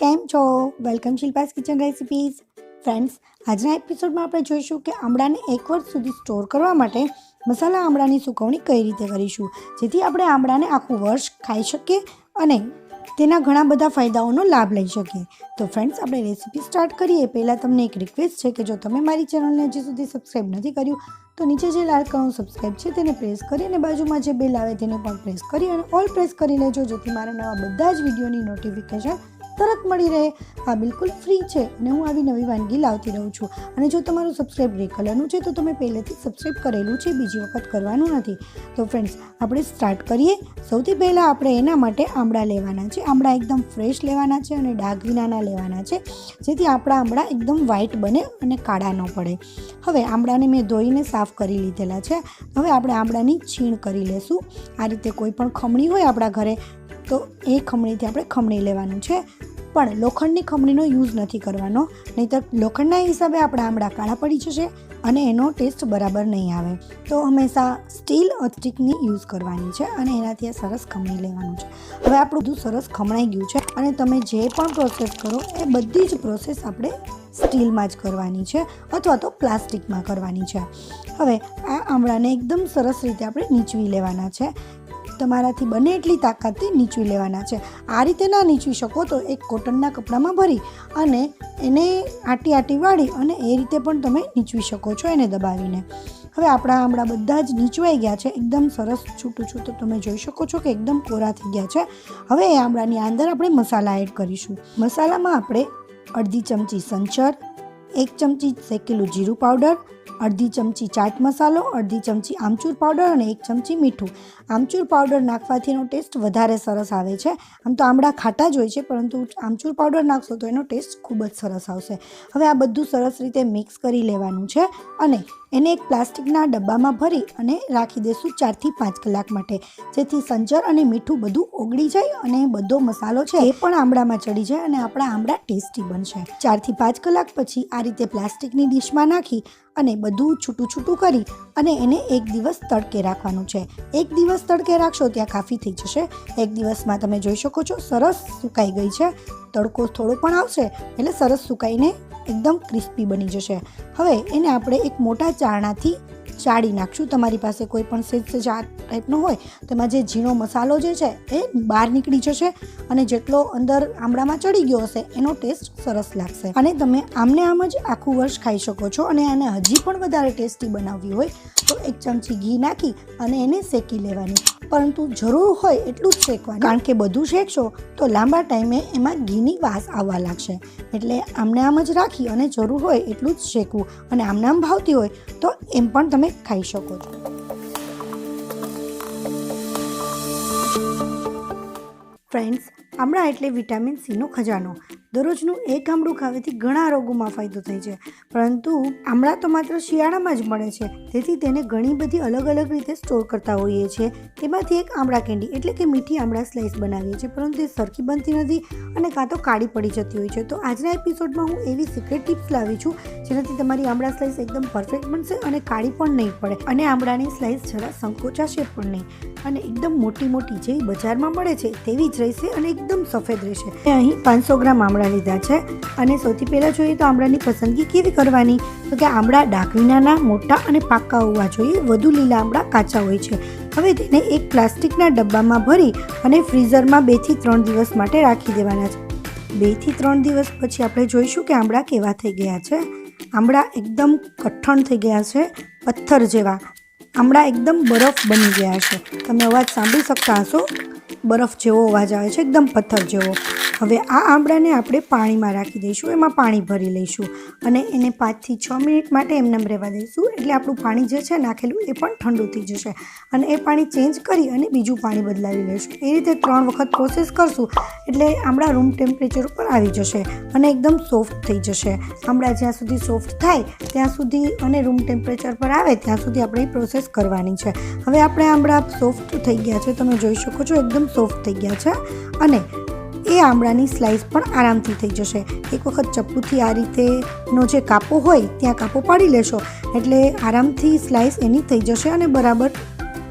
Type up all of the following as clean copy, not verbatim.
કેમ છો? Welcome Shilpa's kitchen recipes. Friends, આજના એપિસોડમાં આપણે જોઈશું કે આમળાને એક વર્ષ સુધી સ્ટોર કરવા માટે મસાલા આમળાની સુકવણી કઈ રીતે કરીશું, જેથી આપણે આમળાને આખું વર્ષ ખાઈ શકીએ અને તેના ઘણા બધા ફાયદાઓનો લાભ લઈ શકીએ. તો ફ્રેન્ડ્સ, આપણે રેસીપી સ્ટાર્ટ કરીએ પહેલાં તમને એક રિક્વેસ્ટ છે કે જો તમે મારી ચેનલને હજી સુધી સબસ્ક્રાઈબ નથી કર્યું તો નીચે જે લાલ કલરનું સબસ્ક્રાઈબ છે તેને પ્રેસ કરી અને બાજુમાં જે બેલ આવે તેને પણ પ્રેસ કરી અને ઓલ પ્રેસ કરી લેજો, જેથી મારા નવા બધા જ વિડીયોની નોટિફિકેશન તરત મળી રહે. આ બિલકુલ ફ્રી છે અને હું આવી નવી વાનગી લાવતી રહું છું. અને જો તમારું સબસ્ક્રાઈબ ગ્રે કલરનું છે તો તમે પહેલેથી સબસ્ક્રાઈબ કરેલું છે, બીજી વખત કરવાનું નથી. તો ફ્રેન્ડ્સ, આપણે સ્ટાર્ટ કરીએ. સૌથી પહેલાં આપણે એના માટે આમળા લેવાના છે. આમળા એકદમ ફ્રેશ લેવાના છે અને ડાઘ વિનાના લેવાના છે, જેથી આપણા આમળા એકદમ વ્હાઈટ બને અને કાળા ન પડે. હવે આમળાને મેં ધોઈને સાફ કરી લીધેલા છે. હવે આપણે આમળાની છીણ કરી લેશું. આ રીતે કોઈ પણ ખમણી હોય આપણા ઘરે તો એ ખમણીથી આપણે ખમણી લેવાનું છે, પણ લોખંડની ખમણીનો યુઝ નથી કરવાનો, નહીંતર લોખંડના હિસાબે આપણા આમળા કાળા પડી જશે અને એનો ટેસ્ટ બરાબર નહીં આવે. તો હંમેશા સ્ટીલ સ્ટિકની યુઝ કરવાની છે અને એનાથી સરસ ખમણી લેવાનું છે. હવે આપણું બધું સરસ ખમણાઈ ગયું છે અને તમે જે પણ પ્રોસેસ કરો એ બધી જ પ્રોસેસ આપણે સ્ટીલમાં જ કરવાની છે અથવા તો પ્લાસ્ટિકમાં કરવાની છે. હવે આ આમળાને એકદમ સરસ રીતે આપણે નીચવી લેવાના છે. તમારાથી બને એટલી તાકાતથી નીચવી લેવાના છે. આ રીતે ના નીચવી શકો તો એક કોટનના કપડામાં ભરી અને એને આટી વાળી અને એ રીતે પણ તમે નીચવી શકો છો, એને દબાવીને. હવે આપણા આમળા બધા જ નીચવાઈ ગયા છે, એકદમ સરસ છૂટું તમે જોઈ શકો છો કે એકદમ કોરા થઈ ગયા છે. હવે એ આમળાની અંદર આપણે મસાલા એડ કરીશું. મસાલામાં આપણે અડધી ચમચી સંચર, 1 ચમચી શેકેલું જીરું પાવડર, અડધી ચમચી ચાટ મસાલો, અડધી ચમચી આમચૂર પાવડર અને 1 ચમચી મીઠું. આમચૂર પાવડર નાખવાથી એનો ટેસ્ટ વધારે સરસ આવે છે. આમ તો આમળા ખાટા જ હોય છે, પરંતુ આમચૂર પાવડર નાખશો તો એનો ટેસ્ટ ખૂબ જ સરસ આવશે. હવે આ બધું સરસ રીતે મિક્સ કરી લેવાનું છે અને એને એક પ્લાસ્ટિકના ડબ્બામાં ભરી અને રાખી દઈશું 4 થી 5 કલાક માટે, જેથી સંચર અને મીઠું બધું ઓગળી જાય અને બધો મસાલો છે એ પણ આમળામાં ચડી જાય અને આપણા આમળા ટેસ્ટી બનશે. 4 થી 5 કલાક પછી આ રીતે પ્લાસ્ટિકની ડીશમાં નાખી અને બધું છૂટું કરી અને એને 1 દિવસ તડકે રાખવાનું છે. 1 દિવસ તડકે રાખશો ત્યાં કાફી થઈ જશે. 1 દિવસમાં તમે જોઈ શકો છો સરસ સુકાઈ ગઈ છે. તડકો થોડો પણ આવશે એટલે સરસ સુકાઈને એકદમ ક્રિસ્પી બની જશે. હવે એને આપણે એક મોટા ચારણાથી ચાળી નાખશું. તમારી પાસે કોઈ પણ સેજ ચાર ટાઈપનો હોય તેમાં જે ઝીણો મસાલો જે છે એ બહાર નીકળી જશે અને જેટલો અંદર આમળામાં ચડી ગયો હશે એનો ટેસ્ટ સરસ લાગશે અને તમે આમને આમ જ આખું વર્ષ ખાઈ શકો છો. અને આને હજી પણ વધારે ટેસ્ટી બનાવવી હોય તો 1 ચમચી ઘી નાખી અને એને શેકી લેવાની, પરંતુ જરૂર હોય એટલું જ શેકવાનું, કારણ કે બધું શેકશો તો લાંબા ટાઈમે એમાં ઘીની વાસ આવવા લાગશે. એટલે આમને આમ જ રાખી અને જરૂર હોય એટલું જ શેકવું અને આમને આમ ભાવતી હોય તો એમ પણ તમે ખાઈ શકો છો. ફ્રેન્ડ્સ, આમળા એટલે વિટામિન સીનો ખજાનો. દરરોજનું એક આમળું ખાવાથી ઘણા રોગોમાં ફાયદો થાય છે, પરંતુ આમળા તો માત્ર શિયાળામાં જ મળે છે, તેથી તેને ઘણી બધી અલગ અલગ રીતે સ્ટોર કરતા હોઈએ છીએ. તેમાંથી એક આમળા કેન્ડી એટલે કે મીઠી આમળા સ્લાઈસ બનાવીએ છીએ, પરંતુ એ સરખી બનતી નથી અને કાં તો કાળી પડી જતી હોય છે. તો આજના એપિસોડમાં હું એવી સિક્રેટ ટિપ્સ લાવી છું જેનાથી તમારી આમળા સ્લાઈસ એકદમ પરફેક્ટ બનશે અને કાળી પણ નહીં પડે અને આમળાની સ્લાઈસ જરા સંકોચાશે પણ નહીં અને એકદમ મોટી જેવી બજારમાં મળે છે તેવી જ રહેશે અને એકદમ સફેદ રહેશે. અહીં 500 ગ્રામ આમળા લીધા છે અને સૌથી પહેલાં જોઈએ તો આમળાની પસંદગી કેવી કરવાની, તો કે આમળા ડાઘ વિનાના, મોટા અને પાકા હોવા જોઈએ. વધુ લીલા આમળા કાચા હોય છે. હવે તેને એક પ્લાસ્ટિકના ડબ્બામાં ભરી અને ફ્રીઝરમાં 2 થી 3 દિવસ માટે રાખી દેવાના છે. 2 થી 3 દિવસ પછી આપણે જોઈશું કે આમળા કેવા થઈ ગયા છે. આમળા એકદમ કઠણ થઈ ગયા છે, પથ્થર જેવા. આમળા એકદમ બરફ બની ગયા છે. તમે અવાજ સાંભળી શકતા હશો, બરફ જેવો અવાજ આવે છે, એકદમ પથ્થર જેવો. હવે આ આમળાને આપણે પાણીમાં રાખી દઈશું, એમાં પાણી ભરી લઈશું અને એને 5 થી 6 મિનિટ માટે એમને રહેવા દઈશું. એટલે આપણું પાણી જે છે નાખેલું એ પણ ઠંડુ થઈ જશે અને એ પાણી ચેન્જ કરી અને બીજું પાણી બદલાવી લઈશું. એ રીતે 3 વખત પ્રોસેસ કરશું એટલે આમળા રૂમ ટેમ્પરેચર ઉપર આવી જશે અને એકદમ સોફ્ટ થઈ જશે. આમળા જ્યાં સુધી સોફ્ટ થાય ત્યાં સુધી અને રૂમ ટેમ્પરેચર પર આવે ત્યાં સુધી આપણે પ્રોસેસ કરવાની છે. હવે આપણે આમળા સોફ્ટ થઈ ગયા છે, તમે જોઈ શકો છો એકદમ સોફ્ટ થઈ ગયા છે અને એ આમળાની સ્લાઈસ પણ આરામથી થઈ જશે. એક વખત ચપ્પુથી આ રીતેનો જે કાપો હોય ત્યાં કાપો પાડી લેશો એટલે આરામથી સ્લાઈસ એની થઈ જશે અને બરાબર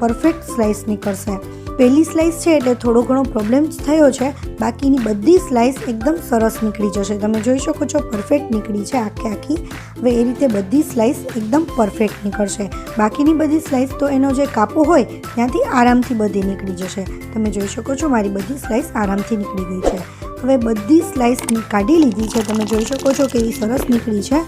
પરફેક્ટ સ્લાઈસ નીકળશે. પહેલી સ્લાઇસ છે એટલે થોડો ઘણો પ્રોબ્લેમ થયો છે, બાકીની બધી સ્લાઇસ એકદમ સરસ નીકળી જશે. તમે જોઈ શકો છો પરફેક્ટ નીકળી છે આખી. હવે એ રીતે બધી સ્લાઇસ એકદમ પરફેક્ટ નીકળશે. બાકીની બધી સ્લાઇસ તો એનો જે કાપો હોય ત્યાંથી આરામથી બધી નીકળી જશે. તમે જોઈ શકો છો મારી બધી સ્લાઇસ આરામથી નીકળી ગઈ છે. હવે બધી સ્લાઇસ કાઢી લીધી છે. તમે જોઈ શકો છો કેવી સરસ નીકળી છે.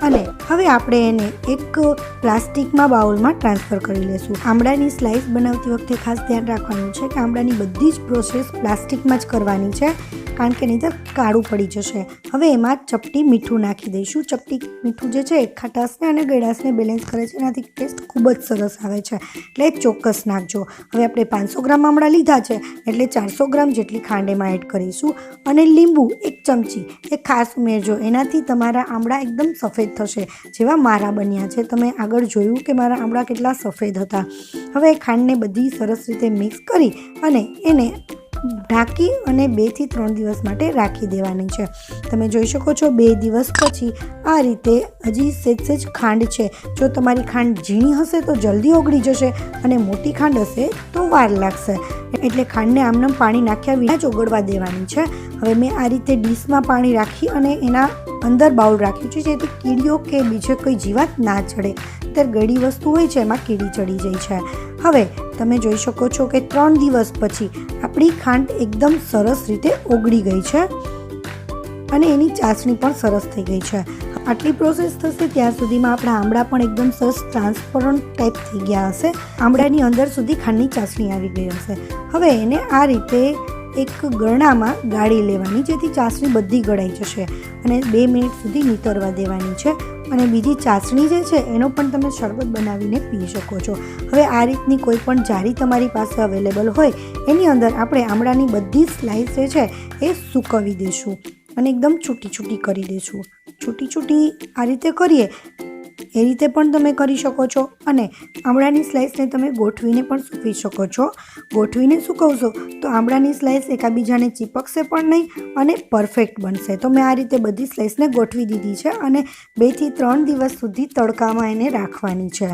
અને હવે આપણે એને એક પ્લાસ્ટિકમાં બાઉલમાં ટ્રાન્સફર કરી લેશું. આમળાની સ્લાઇસ બનાવતી વખતે ખાસ ધ્યાન રાખવાનું છે કે આમળાની બધી જ પ્રોસેસ પ્લાસ્ટિકમાં જ કરવાની છે, કારણ કે નહીં તો કાળું પડી જશે. હવે એમાં ચપટી મીઠું નાખી દઈશું. ચપટી મીઠું જે છે એ ખટાશને અને ગળાશને બેલેન્સ કરે છે, એનાથી ટેસ્ટ ખૂબ જ સરસ આવે છે, એટલે ચોક્કસ નાખજો. હવે આપણે 500 ગ્રામ આમળા લીધા છે એટલે 400 ગ્રામ જેટલી ખાંડ એમાં એડ કરીશું. અને લીંબુ 1 ચમચી એ ખાસ ઉમેરજો, એનાથી તમારા આમળા એકદમ સફેદ થશે, જેવા મારા બન્યા છે. તમે આગળ જોયું કે મારા આમળા કેટલા સફેદ હતા. હવે ખાંડને બધી સરસ રીતે મિક્સ કરી અને એને ઢાંકી અને 2 થી 3 દિવસ માટે રાખી દેવાની છે. તમે જોઈ શકો છો 2 દિવસ પછી આ રીતે હજી સેજ ખાંડ છે. જો તમારી ખાંડ ઝીણી હશે તો જલ્દી ઓગળી જશે અને મોટી ખાંડ હશે તો વાર લાગશે. એટલે ખાંડને આમનામ પાણી નાખ્યા વિના જ ઓગળવા દેવાની છે. હવે મેં આ રીતે ડીશમાં પાણી રાખી અને એના અંદર બાઉલ રાખ્યું છે, જેથી કીડીઓ કે બીજે કોઈ જીવાત ના ચડે. ત્યારે ગળી વસ્તુ હોય છે એમાં કીડી ચડી જાય છે. હવે તમે જોઈ શકો છો કે 3 દિવસ પછી આપણી ખાંડ એકદમ સરસ રીતે ઓગળી ગઈ છે અને એની ચાસણી પણ સરસ થઈ ગઈ છે. આટલી પ્રોસેસ થશે ત્યાં સુધીમાં આપણા આમળા પણ એકદમ સરસ ટ્રાન્સપરન્ટ ટાઈપ થઈ ગયા હશે. આમળાની અંદર સુધી ખાંડની ચાસણી આવી ગઈ હશે. હવે એને આ રીતે એક ગરણામાં ગાળી લેવાની, જેથી ચાસણી બધી ગળાઈ જશે અને 2 મિનિટ સુધી નીતરવા દેવાની છે. અને બીજી ચાસણી જે છે એનો પણ તમે શરબત બનાવીને પી શકો છો. હવે આ રીતની કોઈ પણ જારી તમારી પાસે અવેલેબલ હોય એની અંદર આપણે આમળાની બધી સ્લાઇસ જે છે એ સૂકવી દઈશું અને એકદમ છૂટી કરી દઈશું. છૂટી આ રીતે કરીએ એ રીતે પણ તમે કરી શકો છો. અને આમળાની સ્લાઇસને તમે ગોઠવીને પણ સૂકવી શકો છો. ગોઠવીને સૂકવશો તો આમળાની સ્લાઇસ એકાબીજાને ચીપકશે પણ નહીં અને પરફેક્ટ બનશે. તો મેં આ રીતે બધી સ્લાઇસને ગોઠવી દીધી છે અને 2 થી 3 દિવસ સુધી તડકામાં એને રાખવાની છે.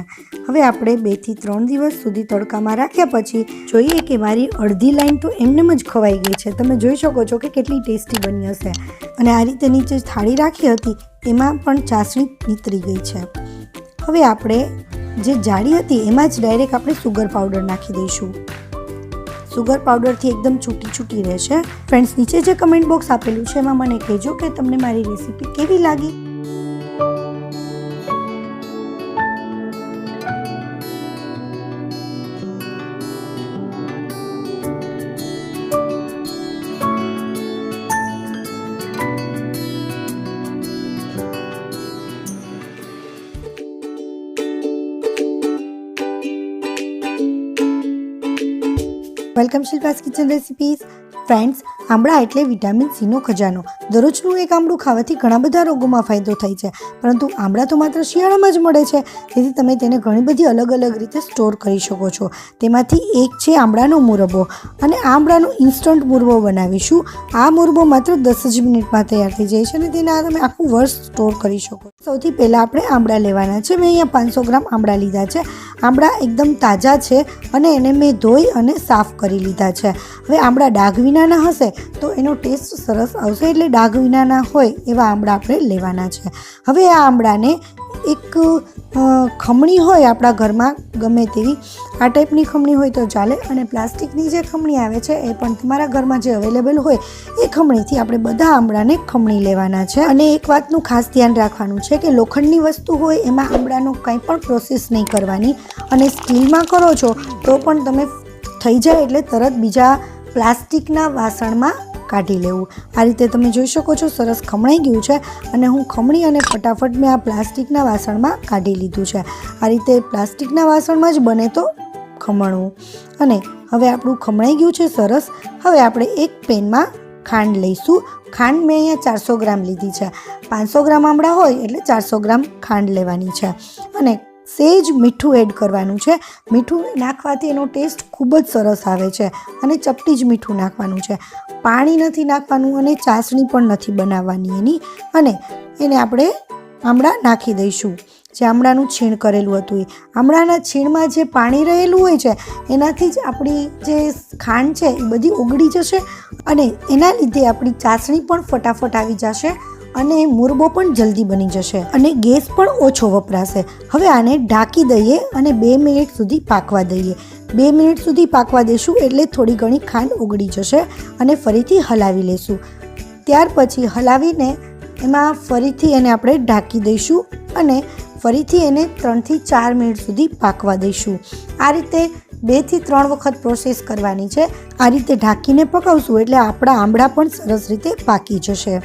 હવે આપણે 2 થી 3 દિવસ સુધી તડકામાં રાખ્યા પછી જોઈએ કે મારી અડધી લાઈન તો એમનેમ જ ખવાઈ ગઈ છે. તમે જોઈ શકો છો કે કેટલી ટેસ્ટી બની હશે. અને આ રીતે નીચે થાળી રાખી હતી એમાં પણ ચાસણી નીતરી ગઈ છે. હવે આપણે જે જાળી હતી એમાં જ ડાયરેક્ટ આપણે સુગર પાવડર નાખી દઈશું. સુગર પાવડરથી એકદમ છૂટી રહેશે. ફ્રેન્ડ્સ, નીચે જે કમેન્ટ બોક્સ આપેલું છે એમાં મને કહેજો કે તમને મારી રેસીપી કેવી લાગી. Welcome Shilpa's kitchen recipes. Friends, આમળા એટલે વિટામિન સીનો ખજાનો. દરરોજનું એક આમળું ખાવાથી ઘણા બધા રોગોમાં ફાયદો થાય છે, પરંતુ આમળા તો માત્ર શિયાળામાં જ મળે છે, તેથી તમે તેને ઘણી બધી અલગ રીતે સ્ટોર કરી શકો છો. તેમાંથી એક છે આમળાનો મુરબ્બો, અને આ આમળાનો ઇન્સ્ટન્ટ મુરબ્બો બનાવીશું. આ મુરબ્બો માત્ર 10 જ મિનિટમાં તૈયાર થઈ જાય છે અને તેને તમે આખું વર્ષ સ્ટોર કરી શકો. સૌથી પહેલાં આપણે આમળા લેવાના છે. મેં અહીંયા 500 ગ્રામ આમળા લીધા છે. આમળા એકદમ તાજા છે અને એને મેં ધોઈ અને સાફ કરી લીધા છે. હવે આમળા ડાઘ વિનાના હશે તો એનો ટેસ્ટ સરસ આવશે, એટલે ડાઘ વિનાના હોય એવા આમળા આપણે લેવાના છે. હવે આ આમળાને એક ખમણી હોય આપણા ઘરમાં ગમે તેવી, આ ટાઈપની ખમણી હોય તો ચાલે, અને પ્લાસ્ટિકની જે ખમણી આવે છે એ પણ તમારા ઘરમાં જે અવેલેબલ હોય એ ખમણીથી આપણે બધા આમળાને ખમણી લેવાના છે. અને એક વાતનું ખાસ ધ્યાન રાખવાનું છે કે લોખંડની વસ્તુ હોય એમાં આમળાનો કંઈ પણ પ્રોસેસ નહીં કરવાની, અને સ્ટીલમાં કરો છો તો પણ તમે થઈ જાય એટલે તરત બીજા પ્લાસ્ટિકના વાસણમાં કાઢી લેવું. આ રીતે તમે જોઈ શકો છો સરસ ખમણાઈ ગયું છે, અને હું ખમણી અને ફટાફટ મેં આ પ્લાસ્ટિકના વાસણમાં કાઢી લીધું છે. આ રીતે પ્લાસ્ટિકના વાસણમાં જ બને તો ખમણવું. અને હવે આપણું ખમણાઈ ગયું છે સરસ. હવે આપણે એક પેનમાં ખાંડ લઈશું. ખાંડ મેં અહીંયા 400 ગ્રામ લીધી છે. 500 ગ્રામ આમળા હોય એટલે 400 ગ્રામ ખાંડ લેવાની છે. અને સેજ મીઠું એડ કરવાનું છે. મીઠું નાખવાથી એનો ટેસ્ટ ખૂબ જ સરસ આવે છે, અને ચપટી જ મીઠું નાખવાનું છે. પાણી નથી નાખવાનું અને ચાસણી પણ નથી બનાવવાની એની. અને એને આપણે આમળા નાખી દઈશું. જે આમળાનું છીણ કરેલું હતું એ. આમળાના છીણમાં જે પાણી રહેલું હોય છે એનાથી જ આપણી જે ખાંડ છે એ બધી ઓગળી જશે અને એના લીધે આપણી ચાસણી પણ ફટાફટ આવી જશે અને મુરબ્બો પણ જલ્દી બની જશે અને ગેસ પણ ઓછો વપરાશે. હવે આને ઢાંકી દઈએ અને 2 મિનિટ સુધી પાકવા દઈએ. 2 મિનિટ સુધી પાકવા દઈશું એટલે થોડી ઘણી ખાંડ ઓગળી જશે અને ફરીથી હલાવી લઈશું. ત્યાર પછી હલાવીને એમાં ફરીથી એને આપણે ઢાંકી દઈશું અને ફરીથી એને 3 થી 4 મિનિટ સુધી પાકવા દઈશું. આ રીતે 2 થી 3 વખત પ્રોસેસ કરવાની છે. આ રીતે ઢાંકીને પકાવશું એટલે આપણા આમળા પણ સરસ રીતે પાકી જશે.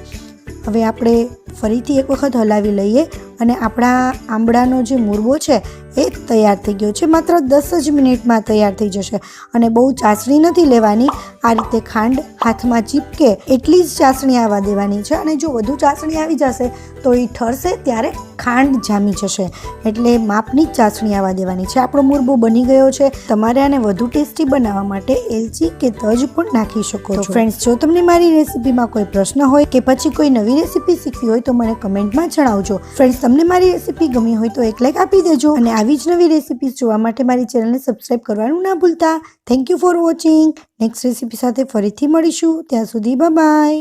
હવે આપણે ફરીથી એક વખત હલાવી લઈએ અને આપણા આમળાનો જે મુરબ્બો છે એ તૈયાર થઈ ગયો છે. માત્ર 10 જ મિનિટમાં તૈયાર થઈ જશે અને બહુ ચાસણી નથી લેવાની. આ રીતે ખાંડ હાથમાં ચીપકે એટલી જ ચાસણી આવવા દેવાની છે અને જો વધુ ચાસણી આવી જશે તો એ ઠરશે ત્યારે ખાંડ જામી જશે. એટલે માપની જ ચાસણી આવવા દેવાની છે. આપણો મુરબ્બો બની ગયો છે. તમારે આને વધુ ટેસ્ટી બનાવવા માટે એલચી કે તજ પણ નાખી શકો છો. ફ્રેન્ડ્સ, જો તમને મારી રેસીપીમાં કોઈ પ્રશ્ન હોય કે પછી કોઈ નવી રેસીપી શીખવી હોય તો મને કમેન્ટમાં જણાવજો. ફ્રેન્ડ્સ, તમને મારી રેસીપી ગમી હોય તો એક લાઈક આપી દેજો અને આવી જ નવી રેસીપીઝ જોવા માટે મારી ચેનલને સબસ્ક્રાઇબ કરવાનું ના ભૂલતા. Thank you for watching. Next recipe સાથે ફરીથી મળીશું. ત્યાં સુધી બાય બાય.